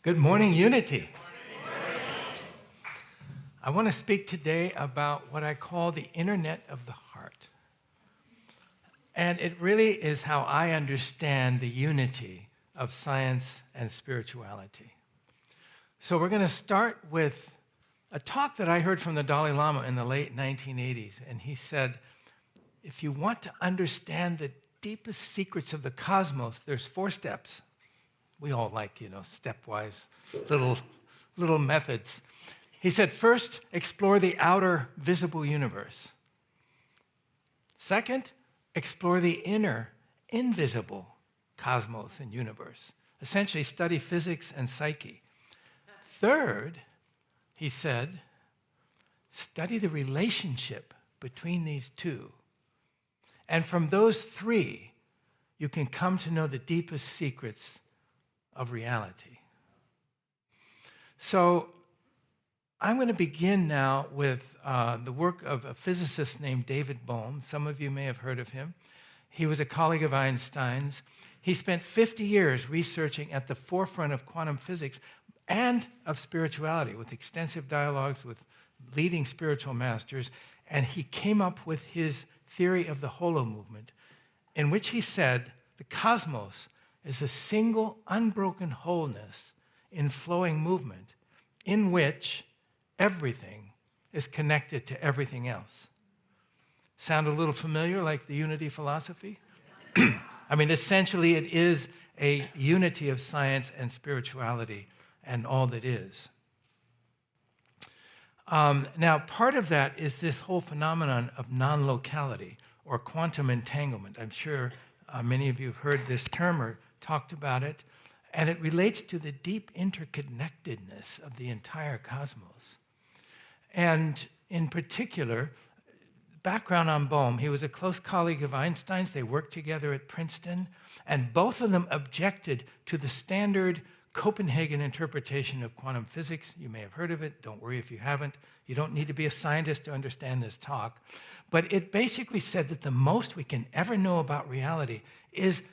Good morning, Unity. I want to speak today about what I call the internet of the heart. And it really is how I understand the unity of science and spirituality. So we're going to start with a talk that I heard from the Dalai Lama in the late 1980s. And he said, if you want to understand the deepest secrets of the cosmos, there's 4 steps. We all like, stepwise little methods. He said, first, explore the outer visible universe. Second, explore the inner invisible cosmos and universe. Essentially, study physics and psyche. Third, he said, study the relationship between these two. And from those 3, you can come to know the deepest secrets of reality. So I'm going to begin now with the work of a physicist named David Bohm. Some of you may have heard of him. He was a colleague of Einstein's. He spent 50 years researching at the forefront of quantum physics and of spirituality, with extensive dialogues with leading spiritual masters, and he came up with his theory of the holo movement, in which he said the cosmos is a single unbroken wholeness in flowing movement in which everything is connected to everything else. Sound a little familiar, like the unity philosophy? I mean, essentially it is a unity of science and spirituality and all that is. Now, part of that is this whole phenomenon of non-locality or quantum entanglement. I'm sure many of you have heard this term or talked about it, and it relates to the deep interconnectedness of the entire cosmos. And in particular, background on Bohm, he was a close colleague of Einstein's. They worked together at Princeton, and both of them objected to the standard Copenhagen interpretation of quantum physics. You may have heard of it. Don't worry if you haven't. You don't need to be a scientist to understand this talk. But it basically said that the most we can ever know about reality is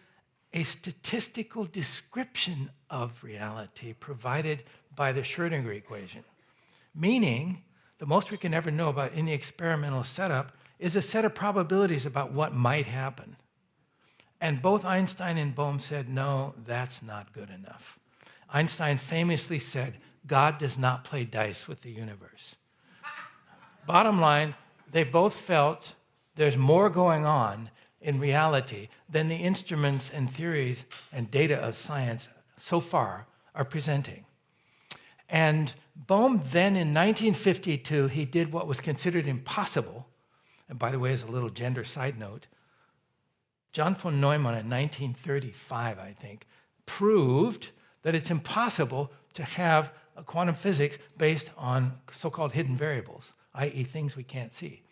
a statistical description of reality provided by the Schrödinger equation. Meaning, the most we can ever know about any experimental setup is a set of probabilities about what might happen. And both Einstein and Bohm said, no, that's not good enough. Einstein famously said, God does not play dice with the universe. Bottom line, they both felt there's more going on in reality than the instruments and theories and data of science so far are presenting. And Bohm then in 1952, he did what was considered impossible. And by the way, as a little gender side note, John von Neumann in 1935, I think, proved that it's impossible to have a quantum physics based on so-called hidden variables, i.e. things we can't see.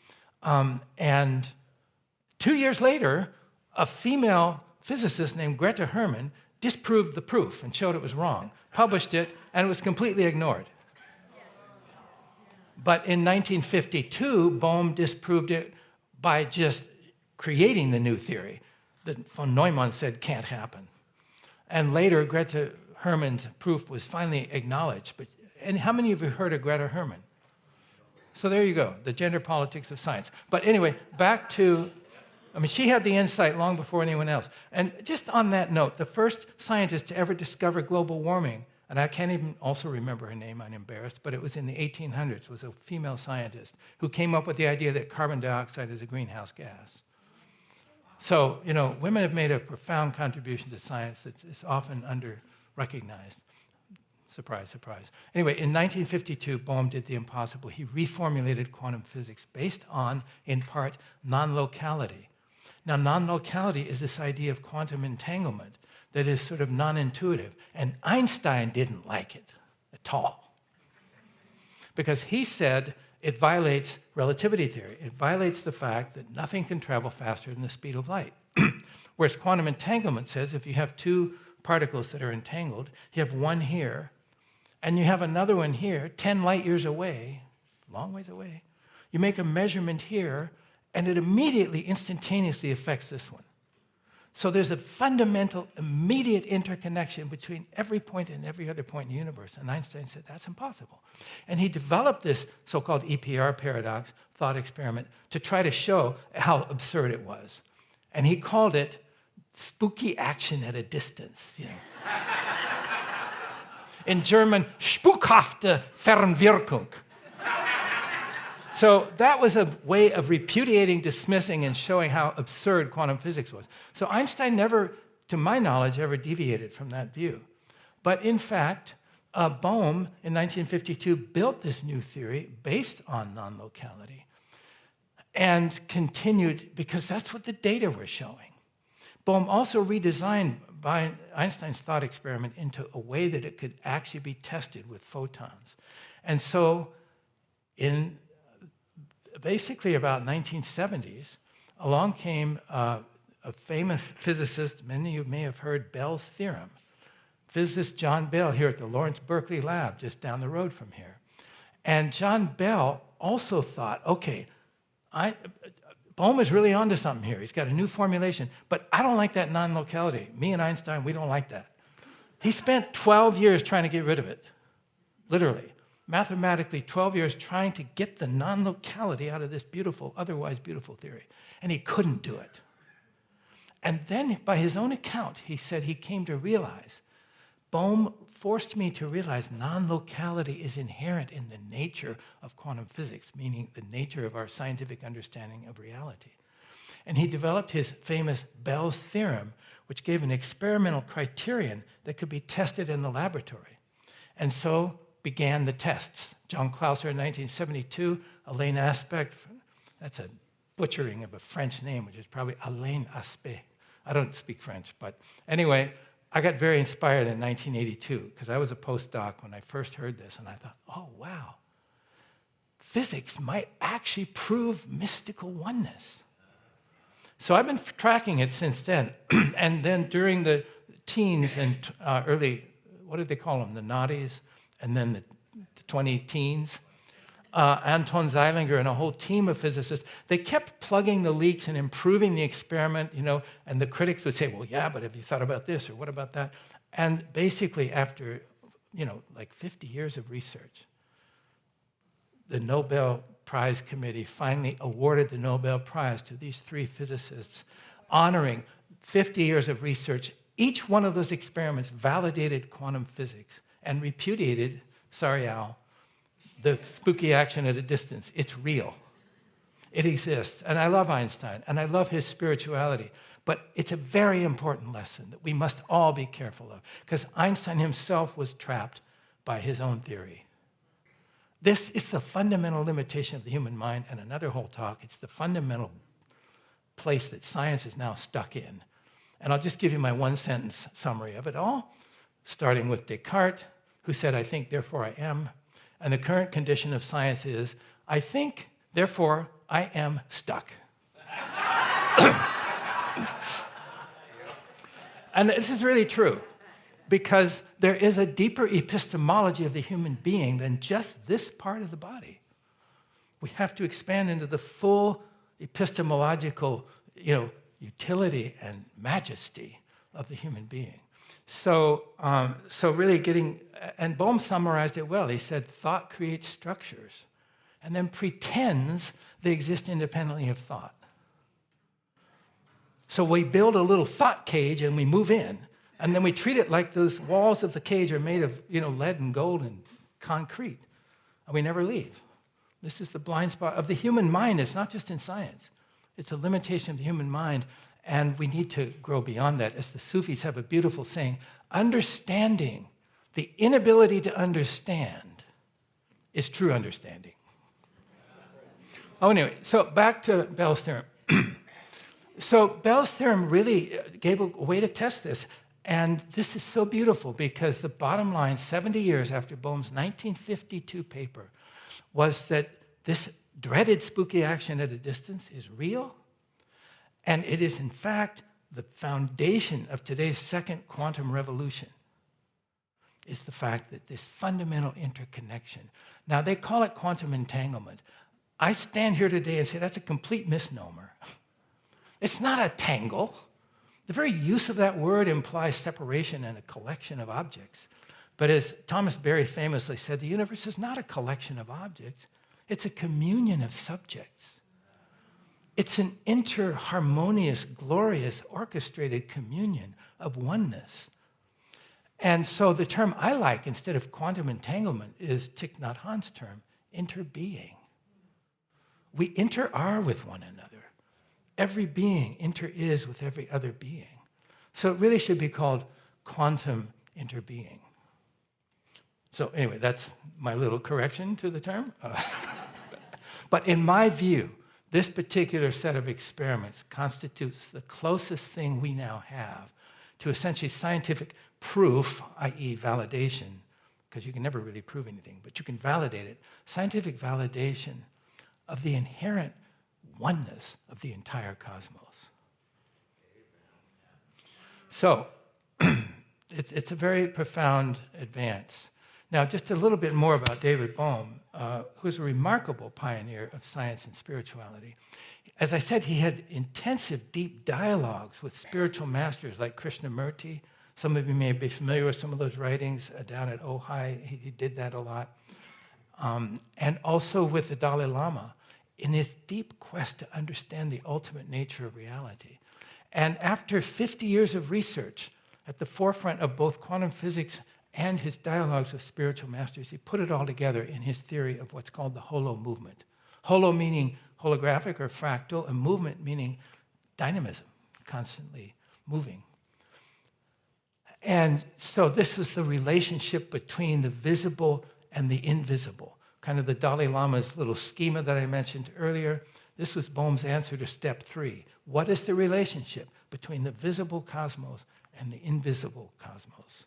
And 2 years later, a female physicist named Greta Herrmann disproved the proof and showed it was wrong, published it, and it was completely ignored. But in 1952, Bohm disproved it by just creating the new theory that von Neumann said can't happen. And later, Greta Herrmann's proof was finally acknowledged. And how many of you heard of Greta Herrmann? So there you go, the gender politics of science. But anyway, back to, she had the insight long before anyone else. And just on that note, the first scientist to ever discover global warming, and I can't even also remember her name, I'm embarrassed, but it was in the 1800s, was a female scientist who came up with the idea that carbon dioxide is a greenhouse gas. So, women have made a profound contribution to science that's often under-recognized. Surprise, surprise. Anyway, in 1952, Bohm did the impossible. He reformulated quantum physics based on, in part, non-locality. Now, non-locality is this idea of quantum entanglement that is sort of non-intuitive. And Einstein didn't like it at all. Because he said it violates relativity theory. It violates the fact that nothing can travel faster than the speed of light. Whereas quantum entanglement says if you have 2 particles that are entangled, you have one here, and you have another one here, 10 light years away, long ways away. You make a measurement here, and it immediately, instantaneously affects this one. So there's a fundamental, immediate interconnection between every point and every other point in the universe. And Einstein said, that's impossible. And he developed this so-called EPR paradox, thought experiment, to try to show how absurd it was. And he called it spooky action at a distance. In German, spukhafte Fernwirkung. So that was a way of repudiating, dismissing, and showing how absurd quantum physics was. So Einstein never, to my knowledge, ever deviated from that view. But in fact, Bohm in 1952 built this new theory based on non-locality and continued, because that's what the data were showing. Bohm also redesigned Einstein's thought experiment into a way that it could actually be tested with photons. And so in basically about 1970s, along came a famous physicist, many of you may have heard Bell's theorem. Physicist John Bell here at the Lawrence Berkeley lab, just down the road from here. And John Bell also thought, okay, Bohm is really onto something here. He's got a new formulation, but I don't like that non-locality. Me and Einstein, we don't like that. He spent 12 years trying to get rid of it, literally. Mathematically, 12 years trying to get the non-locality out of this beautiful, otherwise beautiful theory. And he couldn't do it. And then, by his own account, he said he came to realize, Bohm forced me to realize non-locality is inherent in the nature of quantum physics, meaning the nature of our scientific understanding of reality. And he developed his famous Bell's theorem, which gave an experimental criterion that could be tested in the laboratory. And so began the tests. John Clauser in 1972, Alain Aspect, that's a butchering of a French name, which is probably Alain Aspect. I don't speak French, but anyway, I got very inspired in 1982 because I was a postdoc when I first heard this, and I thought, oh, wow, physics might actually prove mystical oneness. So I've been tracking it since then, and then during the teens and early, what did they call them, the naughties, and then the 20 teens, Anton Zeilinger and a whole team of physicists, they kept plugging the leaks and improving the experiment, and the critics would say, well, yeah, but have you thought about this or what about that? And basically after, like 50 years of research, the Nobel Prize Committee finally awarded the Nobel Prize to these three physicists, honoring 50 years of research. Each one of those experiments validated quantum physics and repudiated, sorry, Al, the spooky action at a distance. It's real. It exists. And I love Einstein, and I love his spirituality. But it's a very important lesson that we must all be careful of, because Einstein himself was trapped by his own theory. This is the fundamental limitation of the human mind, and another whole talk. It's the fundamental place that science is now stuck in. And I'll just give you my one-sentence summary of it all, starting with Descartes, who said, I think, therefore I am. And the current condition of science is, I think, therefore I am stuck. And this is really true, because there is a deeper epistemology of the human being than just this part of the body. We have to expand into the full epistemological, utility and majesty of the human being. So really getting, and Bohm summarized it well. He said, thought creates structures and then pretends they exist independently of thought. So we build a little thought cage and we move in, and then we treat it like those walls of the cage are made of, lead and gold and concrete, and we never leave. This is the blind spot of the human mind. It's not just in science. It's a limitation of the human mind. And we need to grow beyond that. As the Sufis have a beautiful saying, understanding, the inability to understand, is true understanding. Oh, anyway, so back to Bell's theorem. So Bell's theorem really gave a way to test this. And this is so beautiful because the bottom line, 70 years after Bohm's 1952 paper, was that this dreaded spooky action at a distance is real. And it is, in fact, the foundation of today's second quantum revolution, is the fact that this fundamental interconnection. Now, they call it quantum entanglement. I stand here today and say that's a complete misnomer. It's not a tangle. The very use of that word implies separation and a collection of objects. But as Thomas Berry famously said, the universe is not a collection of objects. It's a communion of subjects. It's an interharmonious, glorious, orchestrated communion of oneness. And so the term I like instead of quantum entanglement is Thich Nhat Hanh's term, interbeing. We inter-are with one another. Every being inter-is with every other being. So it really should be called quantum interbeing. So anyway, that's my little correction to the term. But in my view, this particular set of experiments constitutes the closest thing we now have to essentially scientific proof, i.e. validation, because you can never really prove anything, but you can validate it, scientific validation of the inherent oneness of the entire cosmos. So, it's a very profound advance. Now, just a little bit more about David Bohm, who's a remarkable pioneer of science and spirituality. As I said, he had intensive, deep dialogues with spiritual masters like Krishnamurti. Some of you may be familiar with some of those writings down at Ojai. He did that a lot. And also with the Dalai Lama in his deep quest to understand the ultimate nature of reality. And after 50 years of research at the forefront of both quantum physics and his dialogues with spiritual masters, he put it all together in his theory of what's called the holo movement. Holo meaning holographic or fractal, and movement meaning dynamism, constantly moving. And so this was the relationship between the visible and the invisible, kind of the Dalai Lama's little schema that I mentioned earlier. This was Bohm's answer to step 3. What is the relationship between the visible cosmos and the invisible cosmos?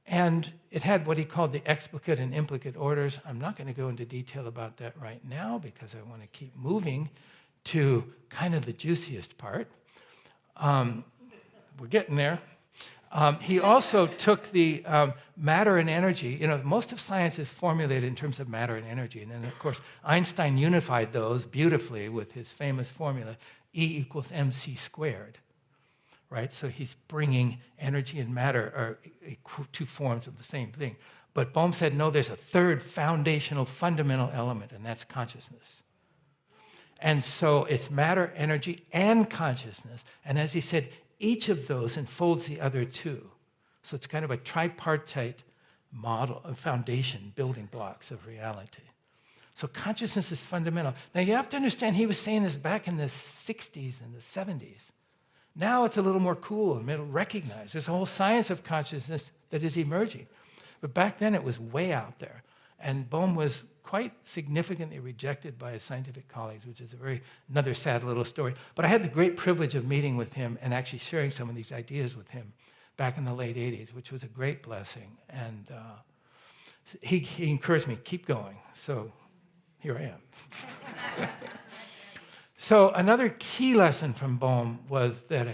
And it had what he called the explicate and implicate orders. I'm not going to go into detail about that right now because I want to keep moving to kind of the juiciest part. We're getting there. He also took the matter and energy. You know, most of science is formulated in terms of matter and energy. And then, of course, Einstein unified those beautifully with his famous formula, E equals mc squared. Right? So he's bringing energy and matter are two forms of the same thing. But Bohm said, no, there's a third foundational, fundamental element, and that's consciousness. And so it's matter, energy, and consciousness. And as he said, each of those enfolds the other two. So it's kind of a tripartite model, a foundation, building blocks of reality. So consciousness is fundamental. Now you have to understand, he was saying this back in the 60s and the 70s. Now it's a little more cool and recognized. There's a whole science of consciousness that is emerging. But back then it was way out there. And Bohm was quite significantly rejected by his scientific colleagues, which is another sad little story. But I had the great privilege of meeting with him and actually sharing some of these ideas with him back in the late 80s, which was a great blessing. And he encouraged me, keep going. So here I am. So another key lesson from Bohm was that,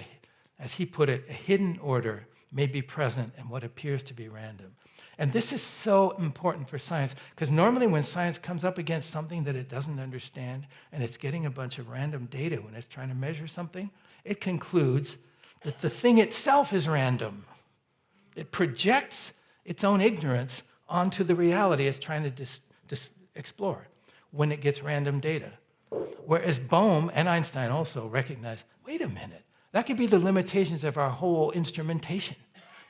as he put it, a hidden order may be present in what appears to be random. And this is so important for science, because normally when science comes up against something that it doesn't understand, and it's getting a bunch of random data when it's trying to measure something, it concludes that the thing itself is random. It projects its own ignorance onto the reality it's trying to explore when it gets random data. Whereas Bohm and Einstein also recognized, wait a minute, that could be the limitations of our whole instrumentation.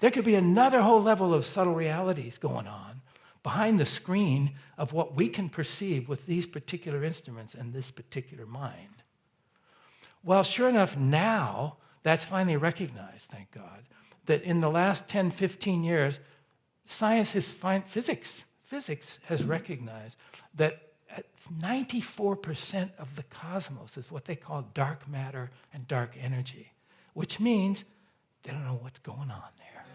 There could be another whole level of subtle realities going on behind the screen of what we can perceive with these particular instruments and this particular mind. Well, sure enough, now that's finally recognized, thank God, that in the last 10, 15 years, physics has recognized that 94% of the cosmos is what they call dark matter and dark energy, which means they don't know what's going on there.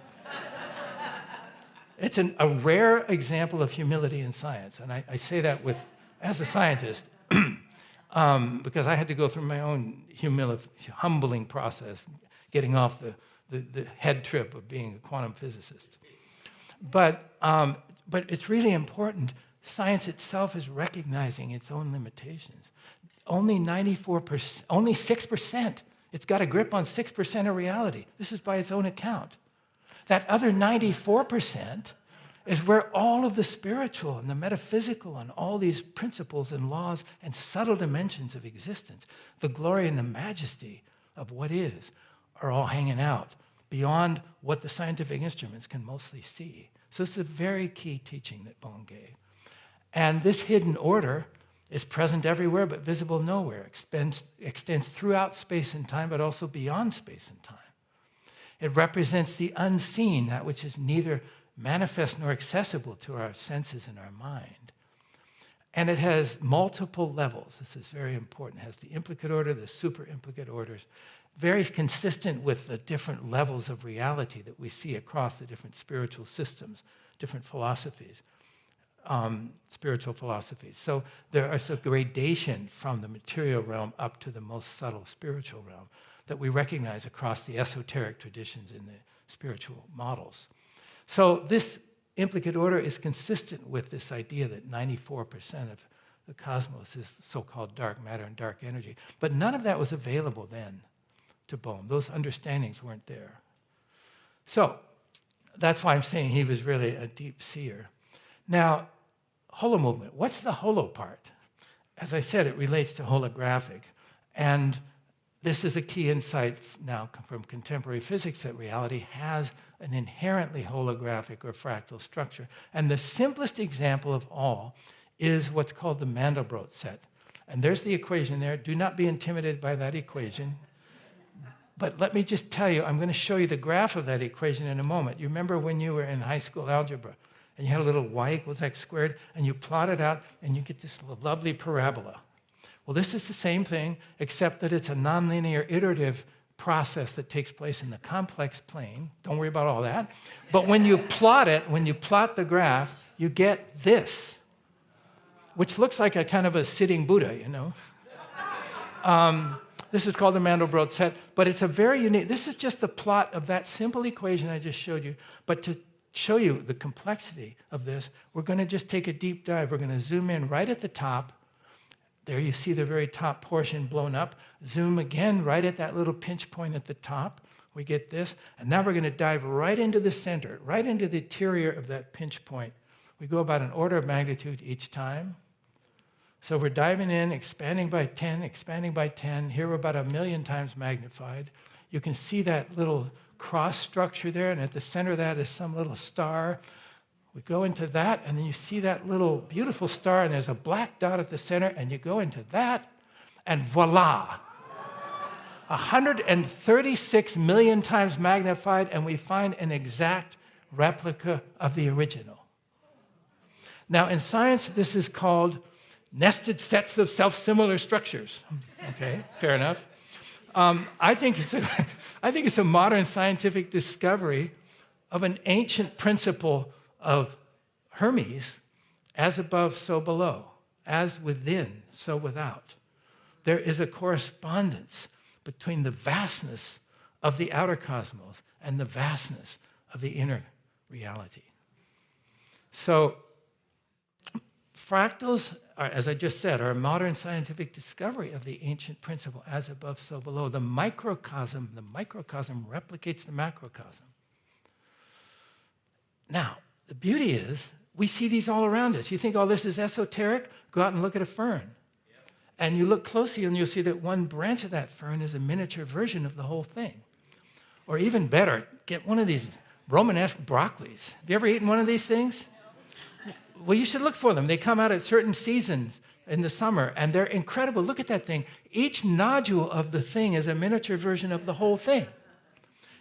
It's a rare example of humility in science, and I say that as a scientist because I had to go through my own humbling process, getting off the head trip of being a quantum physicist. But it's really important. Science itself is recognizing its own limitations. Only 6% It's got a grip on 6% of reality. This is by its own account. That other 94% is where all of the spiritual and the metaphysical and all these principles and laws and subtle dimensions of existence, the glory and the majesty of what is, are all hanging out beyond what the scientific instruments can mostly see. So it's a very key teaching that Bohm gave. And this hidden order is present everywhere but visible nowhere, extends throughout space and time, but also beyond space and time. It represents the unseen, that which is neither manifest nor accessible to our senses and our mind. And it has multiple levels. This is very important. It has the implicate order, the super implicate orders, very consistent with the different levels of reality that we see across the different spiritual systems, different philosophies, spiritual philosophies. So there is a gradation from the material realm up to the most subtle spiritual realm that we recognize across the esoteric traditions in the spiritual models. So this implicate order is consistent with this idea that 94% of the cosmos is so-called dark matter and dark energy. But none of that was available then to Bohm. Those understandings weren't there. So that's why I'm saying he was really a deep seer. Now, holo movement. What's the holo part? As I said, it relates to holographic. And this is a key insight now from contemporary physics, that reality has an inherently holographic or fractal structure. And the simplest example of all is what's called the Mandelbrot set. And there's the equation there. Do not be intimidated by that equation. But let me just tell you, I'm going to show you the graph of that equation in a moment. You remember when you were in high school algebra and you had a little y equals x squared and you plot it out and you get this lovely parabola. Well, this is the same thing, except that it's a nonlinear iterative process that takes place in the complex plane. Don't worry about all that. But when you plot it, when you plot the graph, you get this, which looks like a kind of a sitting Buddha, you know. This is called the Mandelbrot set, but it's a very unique, this is just the plot of that simple equation I just showed you. But to show you the complexity of this, we're going to just take a deep dive. We're going to zoom in right at the top. There you see the very top portion blown up. Zoom again right at that little pinch point at the top. We get this. And now we're going to dive right into the center, right into the interior of that pinch point. We go about an order of magnitude each time. So we're diving in, expanding by 10, expanding by 10. Here we're about 1,000,000 times magnified. You can see that little cross structure there, and at the center of that is some little star. We go into that, and then you see that little beautiful star, and there's a black dot at the center, and you go into that, and voila! 136 million times magnified, and we find an exact replica of the original. Now, in science, this is called nested sets of self-similar structures. Okay, fair enough. I think it's a modern scientific discovery of an ancient principle of Hermes, as above, so below, as within, so without. There is a correspondence between the vastness of the outer cosmos and the vastness of the inner reality. So fractals, as I just said, are a modern scientific discovery of the ancient principle, as above, so below. The microcosm replicates the macrocosm. Now, the beauty is, we see these all around us. You think, oh, this is esoteric? Go out and look at a fern. And you look closely and you'll see that one branch of that fern is a miniature version of the whole thing. Or even better, get one of these Romanesque broccolis. Have you ever eaten one of these things? Well, you should look for them. They come out at certain seasons in the summer, and they're incredible. Look at that thing. Each nodule of the thing is a miniature version of the whole thing.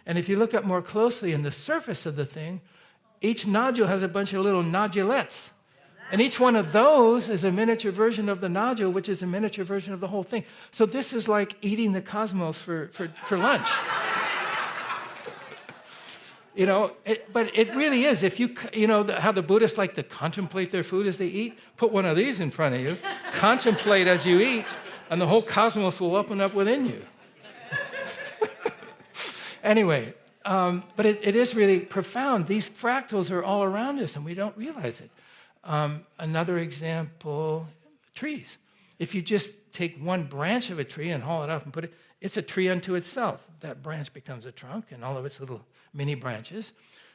And if you look up more closely in the surface of the thing, each nodule has a bunch of little nodulettes. And each one of those is a miniature version of the nodule, which is a miniature version of the whole thing. So this is like eating the cosmos for lunch. You know, but it really is. If you know how the Buddhists like to contemplate their food as they eat, put one of these in front of you, contemplate as you eat, and the whole cosmos will open up within you. Anyway, but it is really profound. These fractals are all around us, and we don't realize it. Another example, trees. If you just take one branch of a tree and haul it up and put it, It's a tree unto itself. That branch becomes a trunk and all of its little mini branches.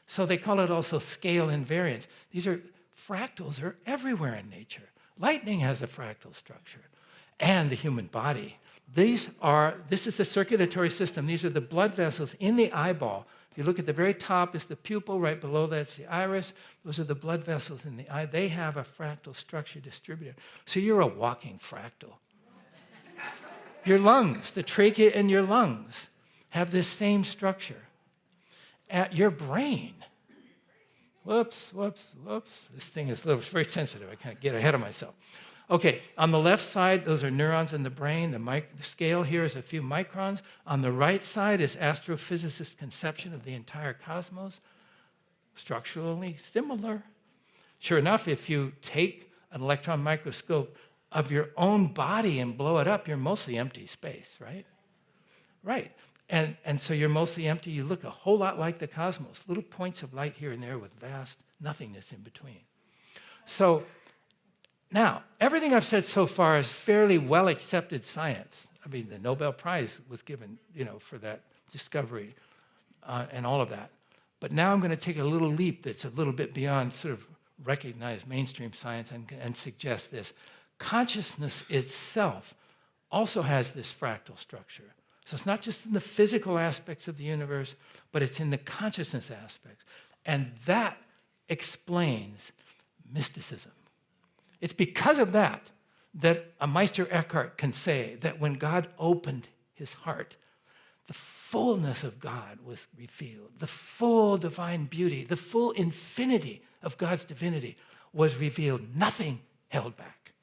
So they call it also scale invariance. Fractals are everywhere in nature. Lightning has a fractal structure, and the human body. This is the circulatory system. These are the blood vessels in the eyeball. If you look at the very top, it's the pupil. Right below that's the iris. Those are the blood vessels in the eye. They have a fractal structure distributed. So you're a walking fractal. Your lungs, the trachea in your lungs, have this same structure. At your brain, whoops. This thing is very sensitive. I can't get ahead of myself. Okay, on the left side, those are neurons in the brain. The scale here is a few microns. On the right side is astrophysicist conception of the entire cosmos. Structurally similar. Sure enough, if you take an electron microscope of your own body and blow it up, you're mostly empty space, right? Right. And so you're mostly empty. You look a whole lot like the cosmos, little points of light here and there with vast nothingness in between. So now, everything I've said so far is fairly well-accepted science. I mean, the Nobel Prize was given, for that discovery and all of that. But now I'm going to take a little leap that's a little bit beyond sort of recognized mainstream science and suggest this. Consciousness itself also has this fractal structure. So it's not just in the physical aspects of the universe, but it's in the consciousness aspects. And that explains mysticism. It's because of that a Meister Eckhart can say that when God opened his heart, the fullness of God was revealed. The full divine beauty, the full infinity of God's divinity was revealed. Nothing held back.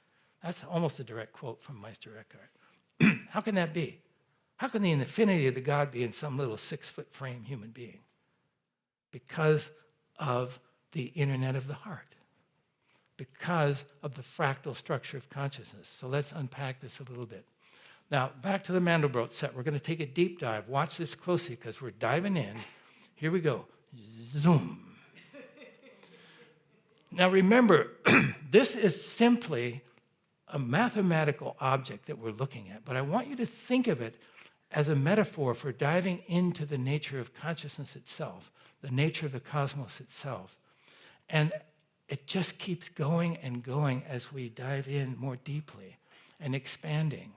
That's almost a direct quote from Meister Eckhart. How can that be? How can the infinity of the God be in some little 6-foot frame human being? Because of the internet of the heart. Because of the fractal structure of consciousness. So let's unpack this a little bit. Now, back to the Mandelbrot set. We're going to take a deep dive. Watch this closely because we're diving in. Here we go. Zoom. Now remember, this is simply a mathematical object that we're looking at, but I want you to think of it as a metaphor for diving into the nature of consciousness itself, the nature of the cosmos itself. And it just keeps going and going as we dive in more deeply and expanding.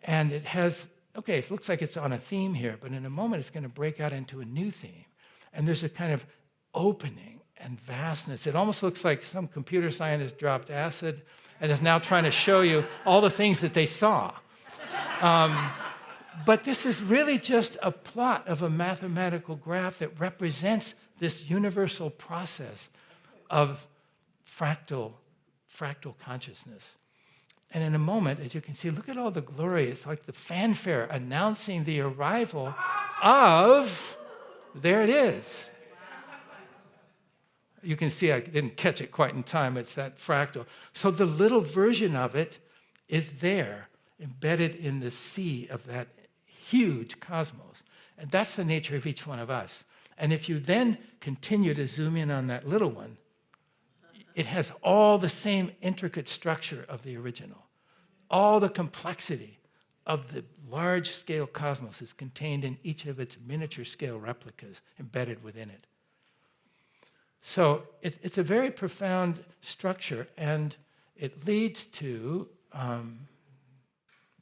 And it has, it looks like it's on a theme here, but in a moment it's going to break out into a new theme. And there's a kind of opening and vastness. It almost looks like some computer scientist dropped acid and is now trying to show you all the things that they saw. But this is really just a plot of a mathematical graph that represents this universal process of fractal consciousness. And in a moment, as you can see, look at all the glory. It's like the fanfare announcing the arrival of, there it is. You can see I didn't catch it quite in time. It's that fractal. So the little version of it is there, embedded in the sea of that huge cosmos. And that's the nature of each one of us. And if you then continue to zoom in on that little one, it has all the same intricate structure of the original. All the complexity of the large-scale cosmos is contained in each of its miniature-scale replicas embedded within it. So it's a very profound structure, and it leads to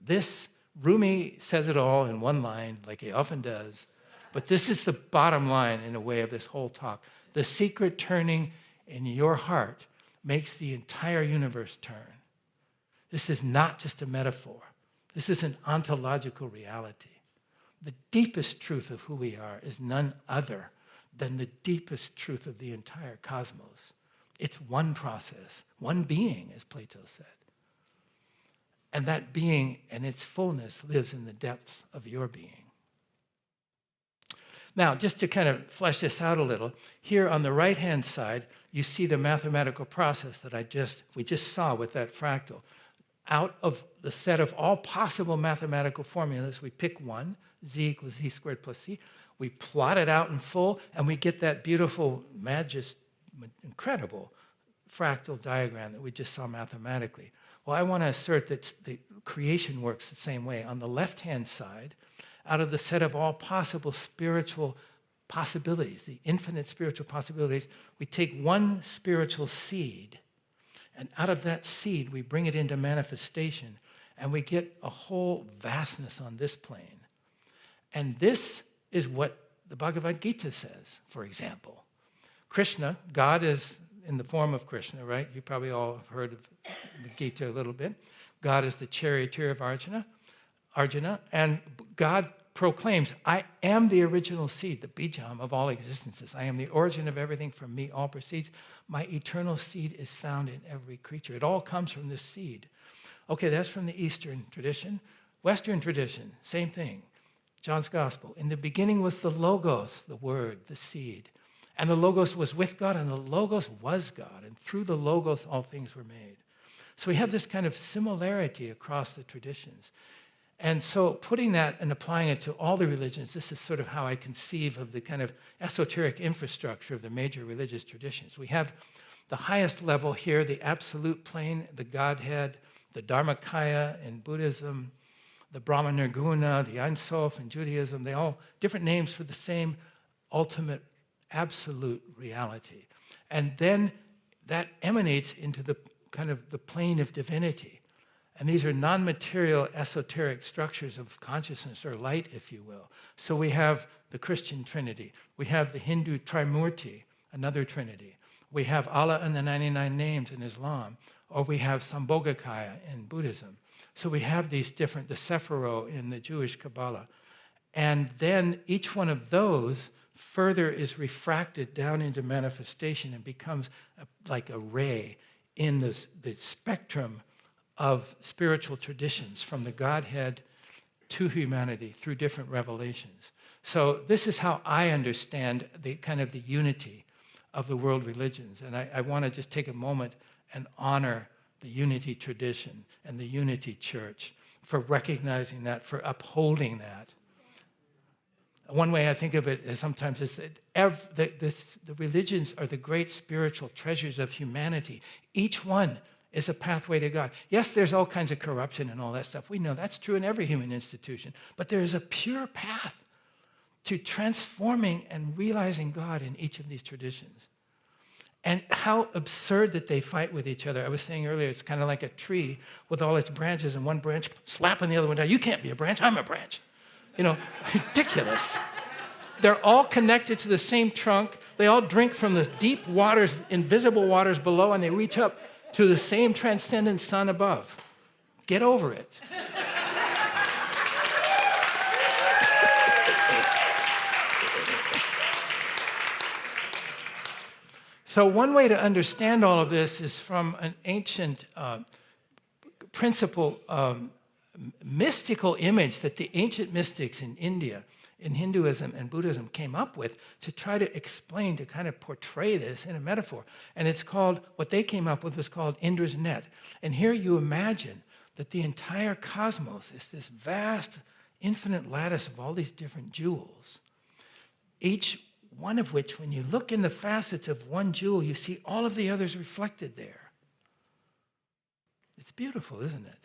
this. Rumi says it all in one line, like he often does, but this is the bottom line, in a way, of this whole talk. The secret turning in your heart makes the entire universe turn. This is not just a metaphor. This is an ontological reality. The deepest truth of who we are is none other than the deepest truth of the entire cosmos. It's one process, one being, as Plato said. And that being and its fullness lives in the depths of your being. Now, just to kind of flesh this out a little, here on the right-hand side, you see the mathematical process that we just saw with that fractal. Out of the set of all possible mathematical formulas, we pick one, z equals z squared plus c. We plot it out in full, and we get that beautiful, incredible fractal diagram that we just saw mathematically. Well, I want to assert that the creation works the same way. On the left-hand side, out of the set of all possible spiritual possibilities, the infinite spiritual possibilities, we take one spiritual seed, and out of that seed, we bring it into manifestation, and we get a whole vastness on this plane. And this is what the Bhagavad Gita says, for example. Krishna, God is in the form of Krishna, right? You probably all have heard of the Gita a little bit. God is the charioteer of Arjuna, and God proclaims, I am the original seed, the bijam of all existences. I am the origin of everything. From me all proceeds. My eternal seed is found in every creature. It all comes from this seed. Okay, that's from the Eastern tradition. Western tradition, same thing. John's Gospel. In the beginning was the Logos, the Word, the seed. And the Logos was with God, and the Logos was God. And through the Logos, all things were made. So we have this kind of similarity across the traditions. And so putting that and applying it to all the religions, this is sort of how I conceive of the kind of esoteric infrastructure of the major religious traditions. We have the highest level here, the absolute plane, the Godhead, the Dharmakaya in Buddhism, the Brahma Nirguna, the Ein Sof in Judaism. They all different names for the same ultimate absolute reality. And then that emanates into the kind of the plane of divinity. And these are non-material esoteric structures of consciousness or light, if you will. So we have the Christian Trinity. We have the Hindu Trimurti, another Trinity. We have Allah and the 99 names in Islam. Or we have Sambhogakaya in Buddhism. So we have these different, the Sephiro in the Jewish Kabbalah. And then each one of those further is refracted down into manifestation and becomes like a ray in the spectrum of spiritual traditions from the Godhead to humanity through different revelations. So this is how I understand the kind of the unity of the world religions. And I want to just take a moment and honor the unity tradition and the unity church for recognizing that, for upholding that. One way I think of it is sometimes is that the religions are the great spiritual treasures of humanity. Each one is a pathway to God. Yes, there's all kinds of corruption and all that stuff. We know that's true in every human institution. But there is a pure path to transforming and realizing God in each of these traditions. And how absurd that they fight with each other. I was saying earlier, it's kind of like a tree with all its branches and one branch slapping the other one down. You can't be a branch, I'm a branch. You know, ridiculous. They're all connected to the same trunk. They all drink from the deep waters, invisible waters below, and they reach up to the same transcendent sun above. Get over it. So one way to understand all of this is from an ancient principle, mystical image that the ancient mystics in India, in Hinduism and Buddhism came up with to try to explain, to kind of portray this in a metaphor. And it's called, what they came up with was called Indra's net. And here you imagine that the entire cosmos is this vast, infinite lattice of all these different jewels, each one of which, when you look in the facets of one jewel, you see all of the others reflected there. It's beautiful, isn't it?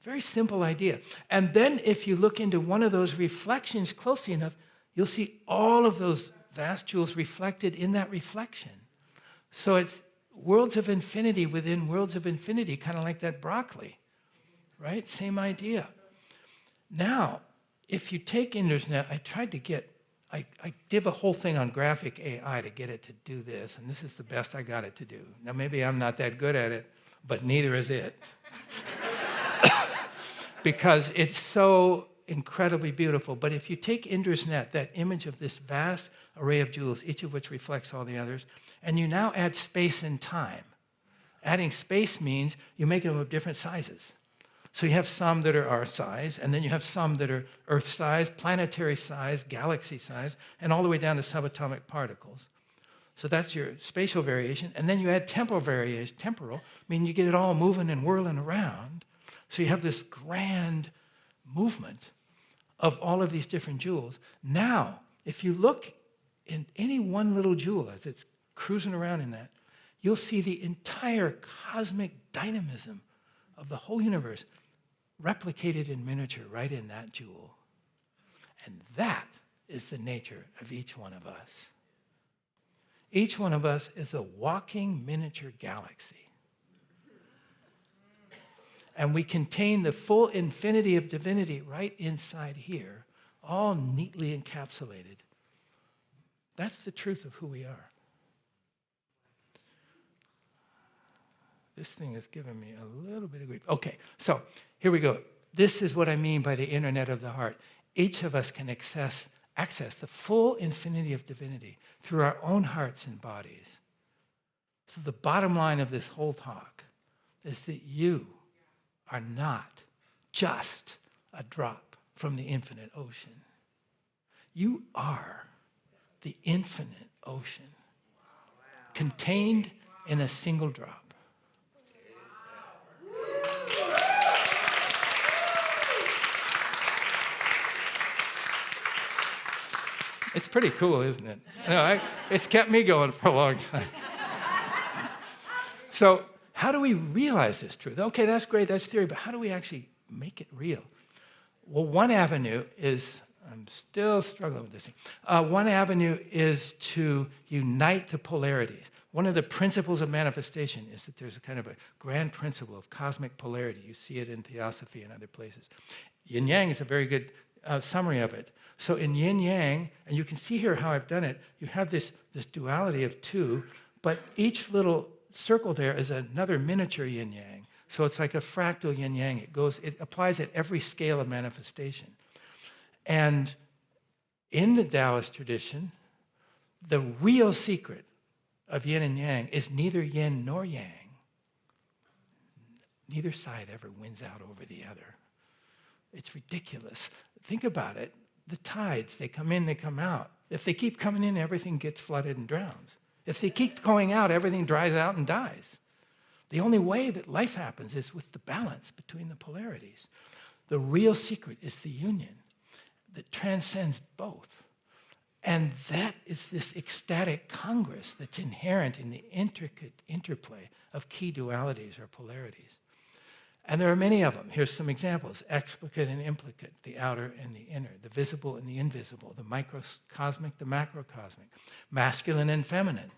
Very simple idea. And then if you look into one of those reflections closely enough, you'll see all of those vast jewels reflected in that reflection. So it's worlds of infinity within worlds of infinity, kind of like that broccoli, right? Same idea. Now, if you take Indra's net, I did a whole thing on graphic AI to get it to do this, and this is the best I got it to do. Now, maybe I'm not that good at it, but neither is it. Because it's so incredibly beautiful. But if you take Indra's net, that image of this vast array of jewels, each of which reflects all the others, and you now add space and time. Adding space means you make them of different sizes. So you have some that are our size, and then you have some that are Earth size, planetary size, galaxy size, and all the way down to subatomic particles. So that's your spatial variation. And then you add temporal variation, meaning you get it all moving and whirling around. So you have this grand movement of all of these different jewels. Now, if you look in any one little jewel as it's cruising around in that, you'll see the entire cosmic dynamism of the whole universe replicated in miniature right in that jewel. And that is the nature of each one of us. Each one of us is a walking miniature galaxy. And we contain the full infinity of divinity right inside here, all neatly encapsulated. That's the truth of who we are. This thing is giving me a little bit of grief. Okay, so here we go. This is what I mean by the internet of the heart. Each of us can access the full infinity of divinity through our own hearts and bodies. So the bottom line of this whole talk is that you are not just a drop from the infinite ocean. You are the infinite ocean, contained in a single drop. It's pretty cool, isn't it? It's kept me going for a long time. So how do we realize this truth? Okay, that's great, that's theory, but how do we actually make it real? Well, one avenue is, I'm still struggling with this thing. One avenue is to unite the polarities. One of the principles of manifestation is that there's a kind of a grand principle of cosmic polarity. You see it in Theosophy and other places. Yin-yang is a very good summary of it. So in yin-yang, and you can see here how I've done it, you have this duality of two, but each little circle there is another miniature yin-yang. So it's like a fractal yin-yang. It applies at every scale of manifestation. And in the Taoist tradition, the real secret of yin and yang is neither yin nor yang. Neither side ever wins out over the other. It's ridiculous. Think about it. The tides, they come in, they come out. If they keep coming in, everything gets flooded and drowns. If they keep going out, everything dries out and dies. The only way that life happens is with the balance between the polarities. The real secret is the union that transcends both. And that is this ecstatic congress that's inherent in the intricate interplay of key dualities or polarities. And there are many of them. Here's some examples. Explicate and implicate, the outer and the inner, the visible and the invisible, the microcosmic, the macrocosmic, masculine and feminine.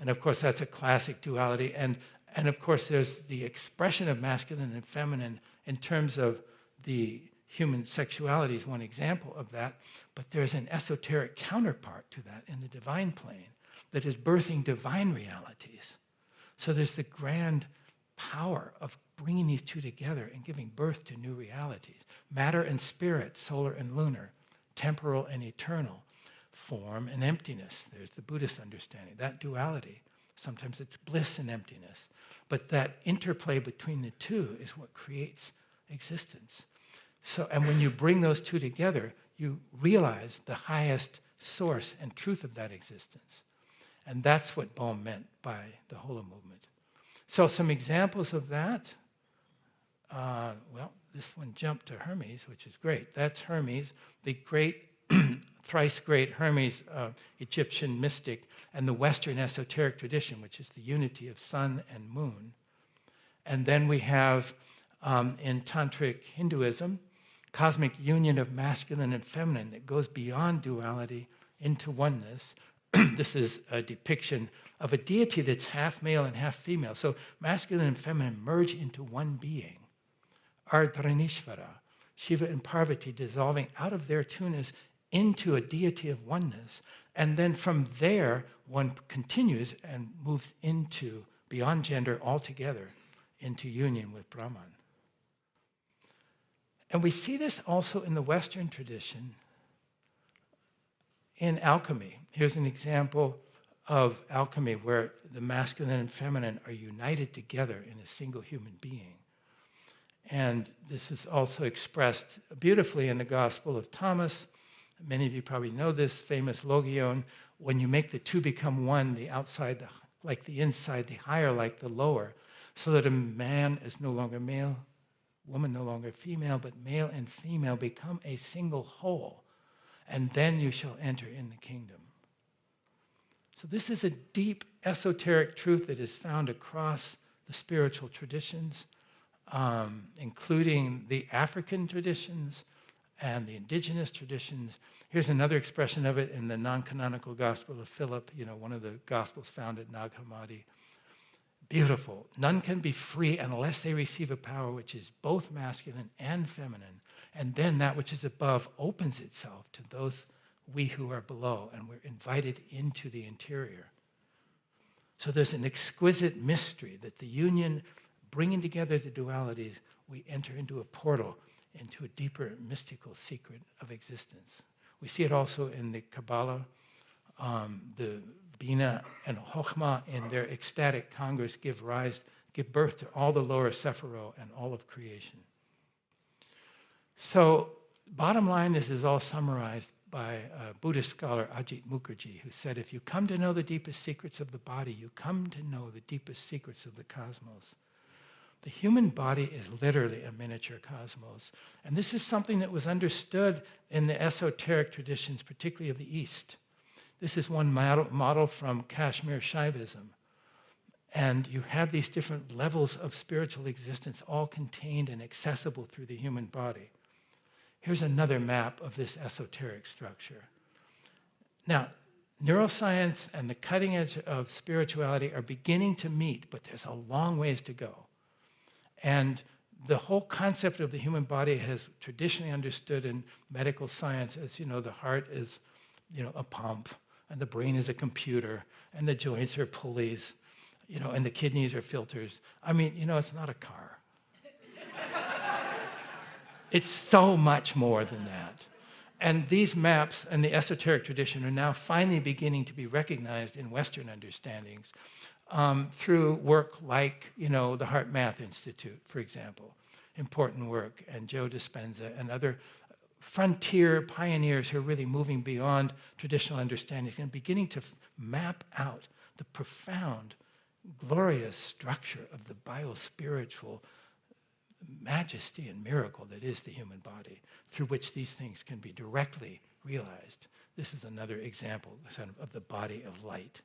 And of course, that's a classic duality. And of course, there's the expression of masculine and feminine in terms of the human sexuality is one example of that. But there's an esoteric counterpart to that in the divine plane that is birthing divine realities. So there's the grand power of bringing these two together and giving birth to new realities. Matter and spirit, solar and lunar, temporal and eternal, form and emptiness. There's the Buddhist understanding, that duality. Sometimes it's bliss and emptiness. But that interplay between the two is what creates existence. So, and when you bring those two together, you realize the highest source and truth of that existence. And that's what Bohm meant by the Holo movement. So some examples of that. Well, this one jumped to Hermes, which is great. That's Hermes, the great, thrice great Hermes, Egyptian mystic, and the Western esoteric tradition, which is the unity of sun and moon. And then we have, in Tantric Hinduism, cosmic union of masculine and feminine that goes beyond duality into oneness. This is a depiction of a deity that's half male and half female. So masculine and feminine merge into one being. Ardhanishvara, Shiva and Parvati dissolving out of their tunas into a deity of oneness. And then from there, one continues and moves into, beyond gender altogether, into union with Brahman. And we see this also in the Western tradition in alchemy. Here's an example of alchemy where the masculine and feminine are united together in a single human being. And this is also expressed beautifully in the Gospel of Thomas. Many of you probably know this famous logion. When you make the two become one, the outside like the inside, the higher like the lower, so that a man is no longer male, woman no longer female, but male and female become a single whole. And then you shall enter in the kingdom. So this is a deep esoteric truth that is found across the spiritual traditions, including the African traditions and the indigenous traditions. Here's another expression of it in the non-canonical Gospel of Philip, one of the Gospels found at Nag Hammadi. Beautiful. None can be free unless they receive a power which is both masculine and feminine. And then that which is above opens itself to those we who are below, and we're invited into the interior. So there's an exquisite mystery that the union, bringing together the dualities, we enter into a portal, into a deeper mystical secret of existence. We see it also in the Kabbalah. The Bina and Chokhmah in their ecstatic congress give birth to all the lower Sephiro and all of creation. So, bottom line, this is all summarized by a Buddhist scholar, Ajit Mukherjee, who said, if you come to know the deepest secrets of the body, you come to know the deepest secrets of the cosmos. The human body is literally a miniature cosmos. And this is something that was understood in the esoteric traditions, particularly of the East. This is one model from Kashmir Shaivism. And you have these different levels of spiritual existence all contained and accessible through the human body. Here's another map of this esoteric structure. Now, neuroscience and the cutting edge of spirituality are beginning to meet, but there's a long ways to go. And the whole concept of the human body has traditionally understood in medical science as, the heart is, a pump, and the brain is a computer, and the joints are pulleys, and the kidneys are filters. I mean, it's not a car. It's so much more than that. And these maps and the esoteric tradition are now finally beginning to be recognized in Western understandings through work like, the Heart Math Institute, for example, important work, and Joe Dispenza and other frontier pioneers who are really moving beyond traditional understanding and beginning to map out the profound, glorious structure of the biospiritual majesty and miracle that is the human body, through which these things can be directly realized. This is another example of the body of light.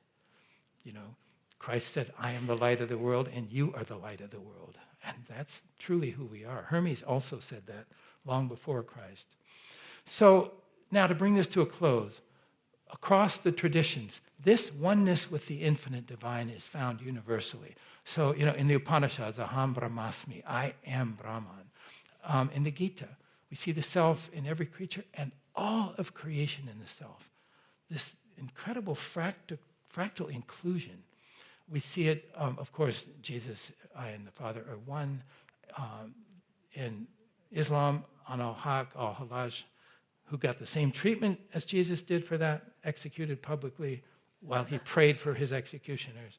Christ said, I am the light of the world, and you are the light of the world. And that's truly who we are. Hermes also said that long before Christ. So now to bring this to a close, across the traditions, this oneness with the infinite divine is found universally. So, in the Upanishads, Aham Brahmasmi, I am Brahman. In the Gita, we see the self in every creature and all of creation in the self. This incredible fractal inclusion. We see it, of course, Jesus, I and the Father are one. In Islam, on al-Haq, al-Halaj, who got the same treatment as Jesus did for that, executed publicly while he prayed for his executioners.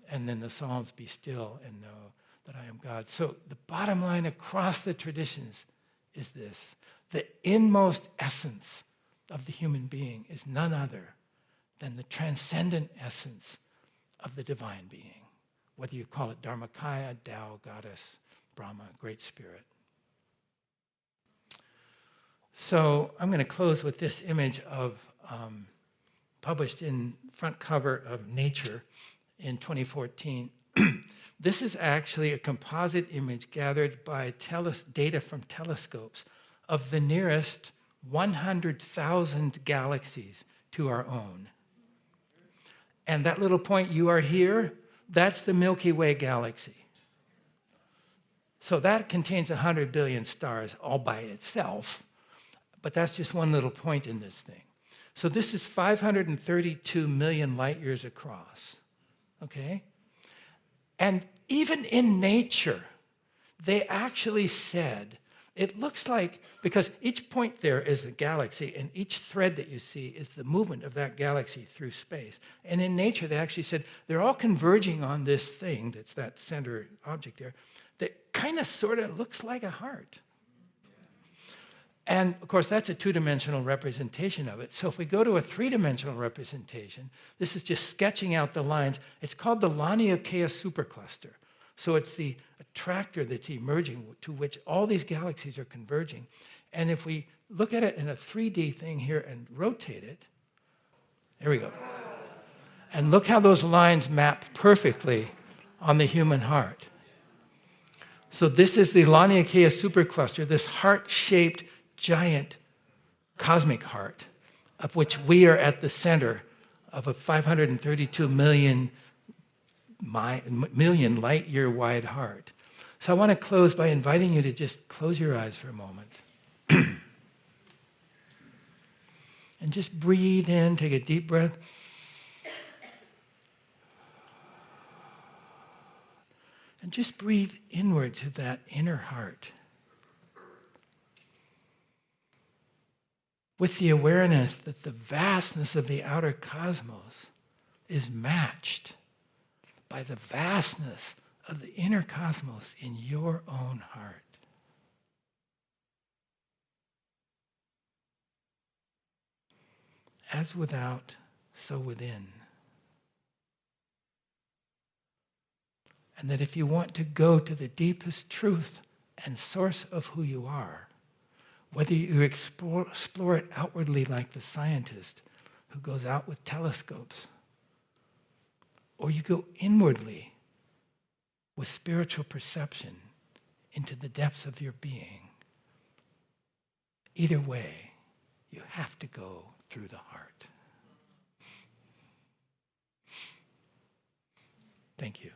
And then the Psalms, be still and know that I am God. So the bottom line across the traditions is this. The inmost essence of the human being is none other than the transcendent essence of the divine being, whether you call it Dharmakaya, Tao, Goddess, Brahma, Great Spirit. So I'm going to close with this image of, published in front cover of Nature in 2014. This is actually a composite image gathered by data from telescopes of the nearest 100,000 galaxies to our own. And that little point you are here, that's the Milky Way galaxy. So that contains 100 billion stars all by itself, but that's just one little point in this thing. So this is 532 million light years across, okay? And even in nature, they actually said, it looks like, because each point there is a galaxy, and each thread that you see is the movement of that galaxy through space. And in nature, they actually said they're all converging on this thing that's that center object there that kind of sort of looks like a heart. And of course, that's a two-dimensional representation of it. So if we go to a three-dimensional representation, this is just sketching out the lines. It's called the Laniakea supercluster. So it's the attractor that's emerging to which all these galaxies are converging. And if we look at it in a 3D thing here and rotate it, there we go. And look how those lines map perfectly on the human heart. So this is the Laniakea supercluster, this heart-shaped giant cosmic heart, of which we are at the center of a 532 million light-year wide heart. So I want to close by inviting you to just close your eyes for a moment. And just breathe in, take a deep breath. And just breathe inward to that inner heart. With the awareness that the vastness of the outer cosmos is matched by the vastness of the inner cosmos in your own heart. As without, so within. And that if you want to go to the deepest truth and source of who you are, whether you explore it outwardly like the scientist who goes out with telescopes, or you go inwardly with spiritual perception into the depths of your being, either way, you have to go through the heart. Thank you.